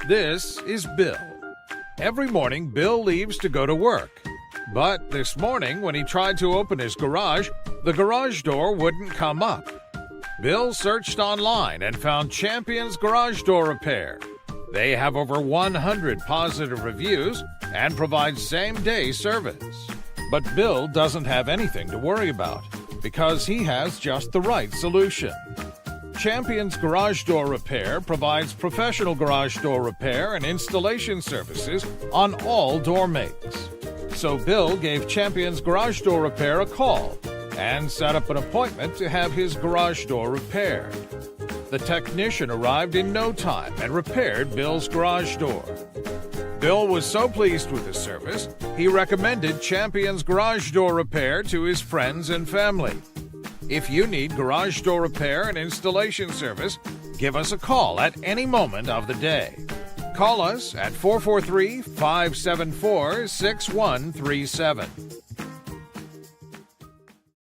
This is Bill. Every morning, Bill leaves to go to work. But this morning, when he tried to open his garage, the garage door wouldn't come up. Bill searched online and found Champion's Garage Door Repair. They have over 100 positive reviews and provide same-day service. But Bill doesn't have anything to worry about because he has just the right solution. Champion's Garage Door Repair provides professional garage door repair and installation services on all door makes. So Bill gave Champion's Garage Door Repair a call and set up an appointment to have his garage door repaired. The technician arrived in no time and repaired Bill's garage door. Bill was so pleased with the service, he recommended Champion's Garage Door Repair to his friends and family. If you need garage door repair and installation service, give us a call at any moment of the day. Call us at 443-574-6137.